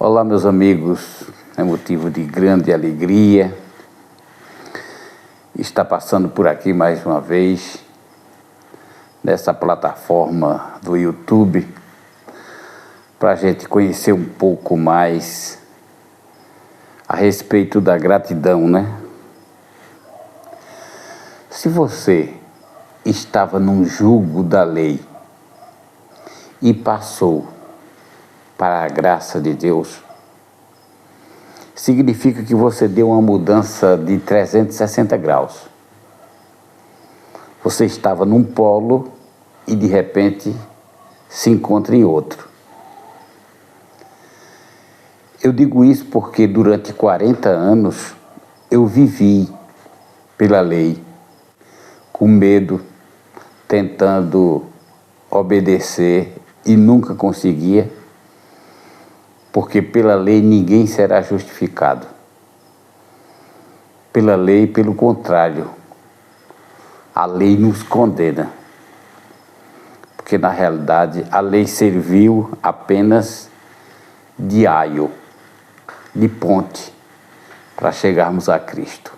Olá, meus amigos, é motivo de grande alegria estar passando por aqui mais uma vez, nessa plataforma do YouTube, para a gente conhecer um pouco mais a respeito da gratidão, né? Se você estava num jugo da lei e passou para a graça de Deus, significa que você deu uma mudança de 360 graus. Você estava num polo e de repente se encontra em outro. Eu digo isso porque durante 40 anos eu vivi pela lei, com medo, tentando obedecer e nunca conseguia, porque pela lei ninguém será justificado. Pela lei, pelo contrário, a lei nos condena. Porque na realidade a lei serviu apenas de aio, de ponte, para chegarmos a Cristo.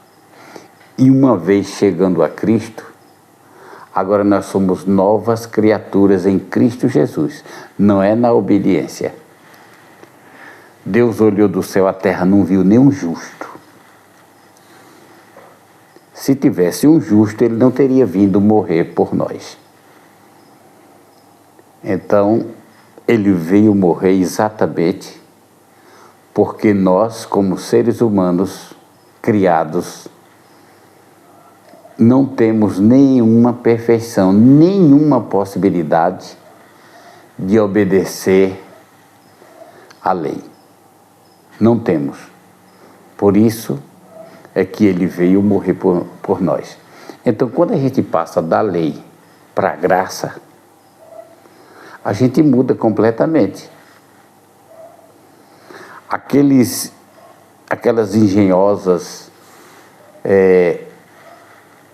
E uma vez chegando a Cristo, agora nós somos novas criaturas em Cristo Jesus, não é na obediência. Deus olhou do céu à terra, não viu nenhum justo. Se tivesse um justo, ele não teria vindo morrer por nós. Então, ele veio morrer exatamente porque nós, como seres humanos criados, não temos nenhuma perfeição, nenhuma possibilidade de obedecer à lei. Não temos. Por isso é que ele veio morrer por nós. Então, quando a gente passa da lei para a graça, a gente muda completamente. Aquelas engenhosas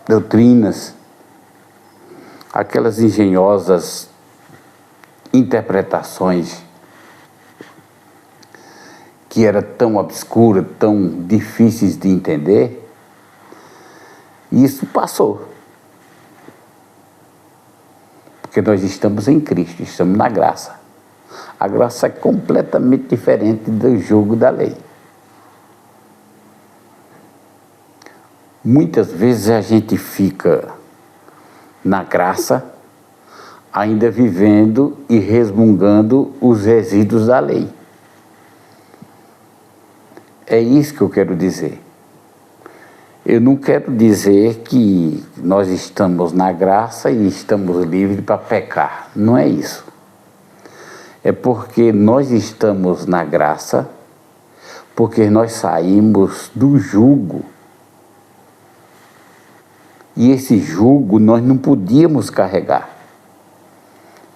doutrinas, aquelas engenhosas interpretações que eram tão obscuras, tão difíceis de entender, isso passou. Porque nós estamos em Cristo, estamos na graça. A graça é completamente diferente do jugo da lei. Muitas vezes a gente fica na graça, ainda vivendo e resmungando os resíduos da lei. É isso que eu quero dizer. Eu não quero dizer que nós estamos na graça e estamos livres para pecar. Não é isso. É porque nós estamos na graça, porque nós saímos do jugo. E esse jugo nós não podíamos carregar.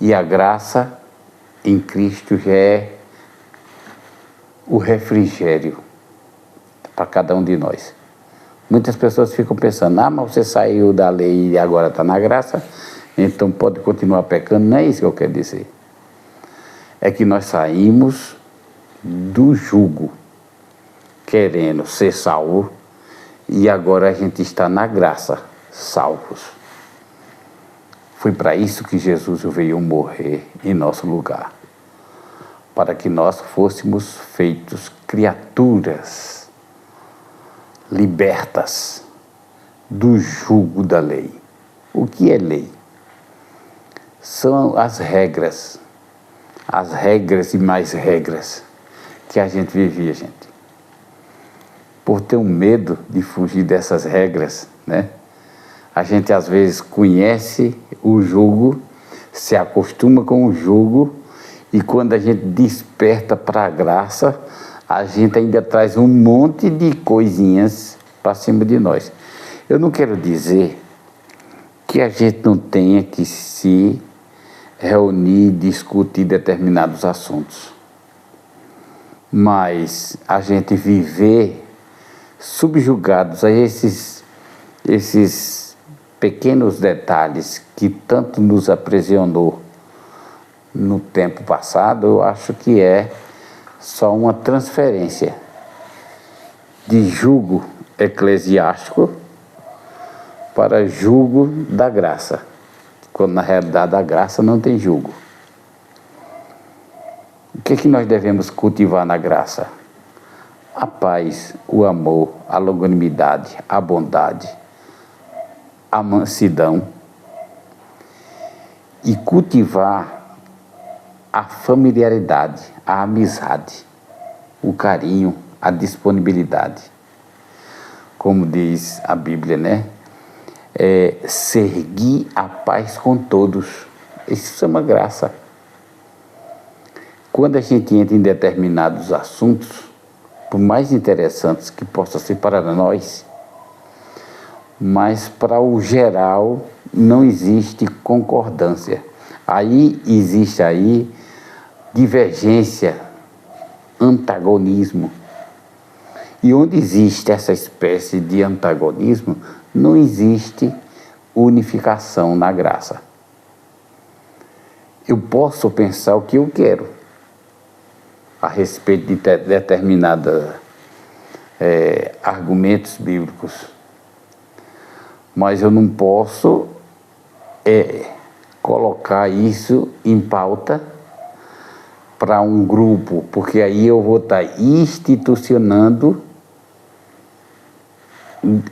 E a graça em Cristo já é o refrigério para cada um de nós. Muitas pessoas ficam pensando, mas você saiu da lei e agora está na graça, então pode continuar pecando. Não é isso que eu quero dizer. É que nós saímos do jugo, querendo ser salvo, e agora a gente está na graça, salvos. Foi para isso que Jesus veio morrer em nosso lugar, para que nós fôssemos feitos criaturas libertas do jugo da lei. O que é lei? São as regras e mais regras que a gente vivia, gente. Por ter um medo de fugir dessas regras, né? A gente às vezes conhece o jugo, se acostuma com o jugo, e quando a gente desperta para a graça, a gente ainda traz um monte de coisinhas para cima de nós. Eu não quero dizer que a gente não tenha que se reunir e discutir determinados assuntos, mas a gente viver subjugados a esses pequenos detalhes que tanto nos aprisionou no tempo passado, eu acho que é só uma transferência de jugo eclesiástico para jugo da graça, quando na realidade a graça não tem jugo. O que é que nós devemos cultivar na graça? A paz, o amor, a longanimidade, a bondade, a mansidão, e cultivar a familiaridade, a amizade, o carinho, a disponibilidade. Como diz a Bíblia, né? Segui a paz com todos. Isso é uma graça. Quando a gente entra em determinados assuntos, por mais interessantes que possam ser para nós, mas para o geral não existe concordância. Aí existe divergência, antagonismo. E onde existe essa espécie de antagonismo, não existe unificação na graça. Eu posso pensar o que eu quero a respeito de determinados argumentos bíblicos, mas eu não posso colocar isso em pauta para um grupo, porque aí eu vou estar institucionando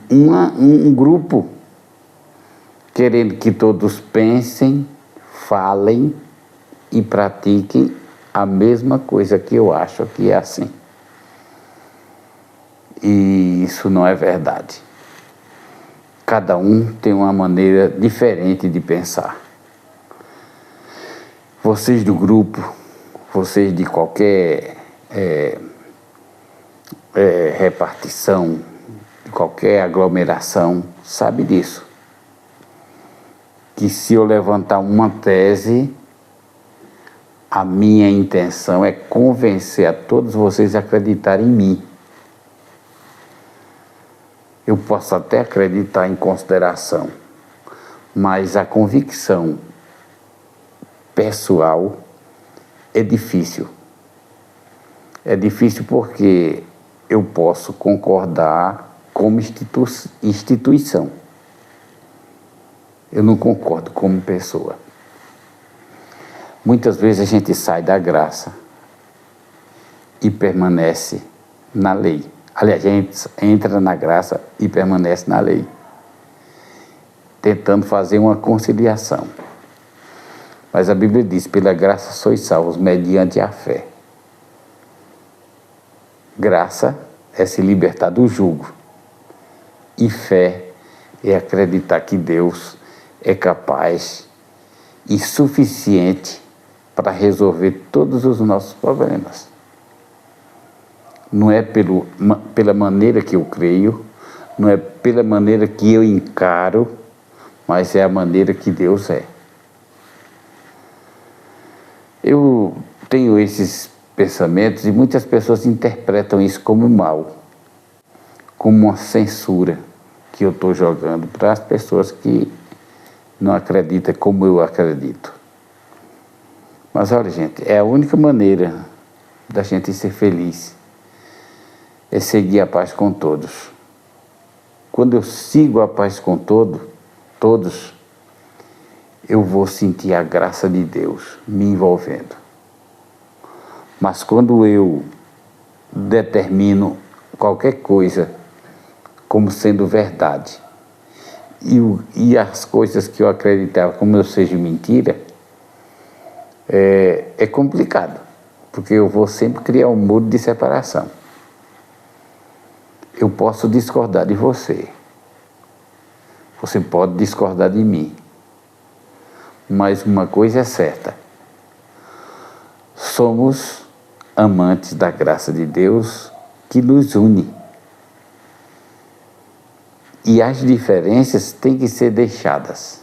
um grupo, querendo que todos pensem, falem e pratiquem a mesma coisa que eu acho que é assim. E isso não é verdade. Cada um tem uma maneira diferente de pensar. Vocês do grupo, vocês de qualquer repartição, de qualquer aglomeração, sabe disso. Que se eu levantar uma tese, a minha intenção é convencer a todos vocês a acreditarem em mim. Eu posso até acreditar em consideração, mas a convicção pessoal é difícil. É difícil porque eu posso concordar como instituição. Eu não concordo como pessoa. Muitas vezes a gente sai da graça e permanece na lei. Aliás, a gente entra na graça e permanece na lei, tentando fazer uma conciliação. Mas a Bíblia diz, pela graça sois salvos, mediante a fé. Graça é se libertar do jugo. E fé é acreditar que Deus é capaz e suficiente para resolver todos os nossos problemas. Não é pela maneira que eu creio, não é pela maneira que eu encaro, mas é a maneira que Deus é. Eu tenho esses pensamentos e muitas pessoas interpretam isso como mal, como uma censura que eu estou jogando para as pessoas que não acreditam como eu acredito. Mas olha, gente, é a única maneira da gente ser feliz, é seguir a paz com todos. Quando eu sigo a paz com todos, eu vou sentir a graça de Deus me envolvendo. Mas quando eu determino qualquer coisa como sendo verdade, e as coisas que eu acreditava como eu seja mentira, é complicado, porque eu vou sempre criar um muro de separação. Eu posso discordar de você, você pode discordar de mim, mas uma coisa é certa: somos amantes da graça de Deus que nos une. E as diferenças têm que ser deixadas.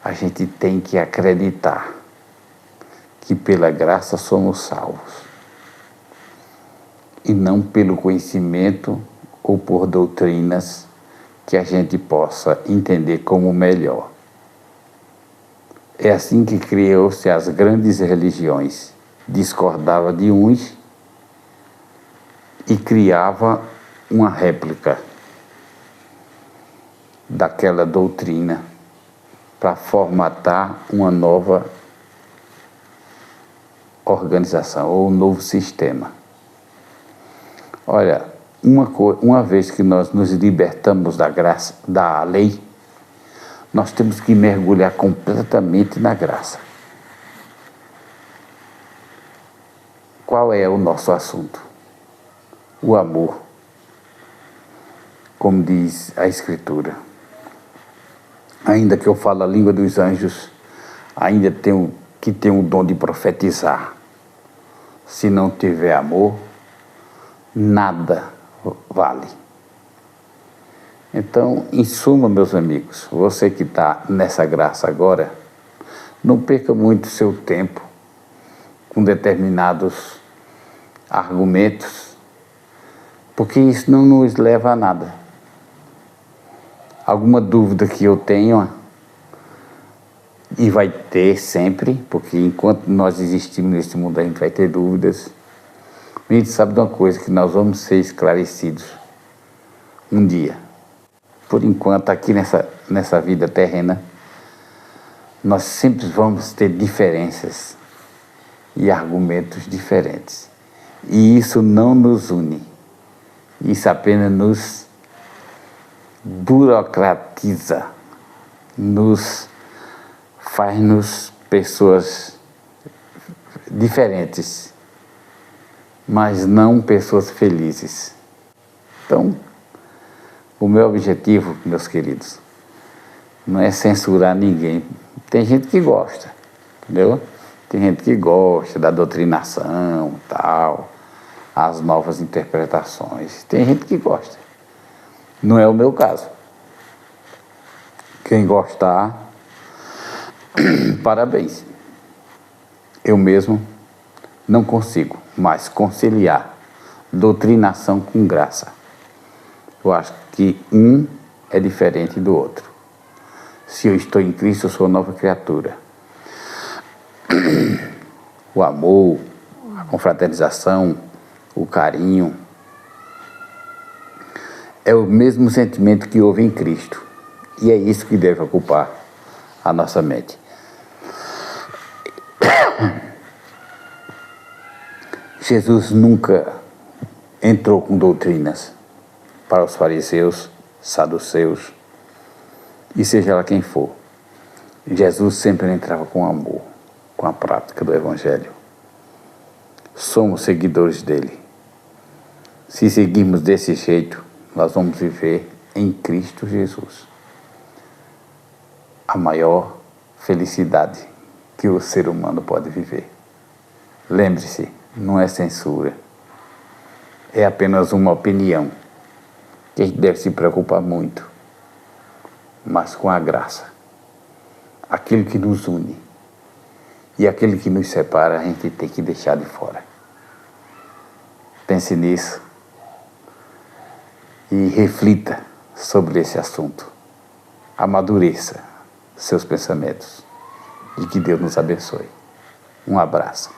A gente tem que acreditar que pela graça somos salvos. E não pelo conhecimento ou por doutrinas que a gente possa entender como melhor. É assim que criou-se as grandes religiões. discordava de uns e criava uma réplica daquela doutrina para formatar uma nova organização ou um novo sistema. Olha, uma vez que nós nos libertamos da graça, da lei, nós temos que mergulhar completamente na graça. Qual é o nosso assunto? O amor, como diz a Escritura. Ainda que eu fale a língua dos anjos, ainda tenho que ter o dom de profetizar. Se não tiver amor, nada vale. Então, em suma, meus amigos, você que está nessa graça agora, não perca muito seu tempo com determinados argumentos, porque isso não nos leva a nada. Alguma dúvida que eu tenho, e vai ter sempre, porque enquanto nós existimos nesse mundo a gente vai ter dúvidas. A gente sabe de uma coisa, que nós vamos ser esclarecidos um dia. Por enquanto, aqui nessa vida terrena, nós sempre vamos ter diferenças e argumentos diferentes. E isso não nos une. Isso apenas nos burocratiza, faz-nos pessoas diferentes, mas não pessoas felizes. Então, o meu objetivo, meus queridos, não é censurar ninguém. Tem gente que gosta, entendeu? Tem gente que gosta da doutrinação, tal, as novas interpretações. Tem gente que gosta. Não é o meu caso. Quem gostar, parabéns. Eu mesmo não consigo mais conciliar doutrinação com graça. Eu acho que um é diferente do outro. Se eu estou em Cristo, eu sou nova criatura. O amor, a confraternização, o carinho, é o mesmo sentimento que houve em Cristo. E é isso que deve ocupar a nossa mente. Jesus nunca entrou com doutrinas para os fariseus, saduceus, e seja lá quem for. Jesus sempre entrava com amor, com a prática do Evangelho. Somos seguidores dele. Se seguirmos desse jeito, nós vamos viver em Cristo Jesus a maior felicidade que o ser humano pode viver. Lembre-se, não é censura, é apenas uma opinião que a gente deve se preocupar muito, mas com a graça. Aquilo que nos une e aquilo que nos separa, a gente tem que deixar de fora. Pense nisso e reflita sobre esse assunto. Amadureça seus pensamentos e que Deus nos abençoe. Um abraço.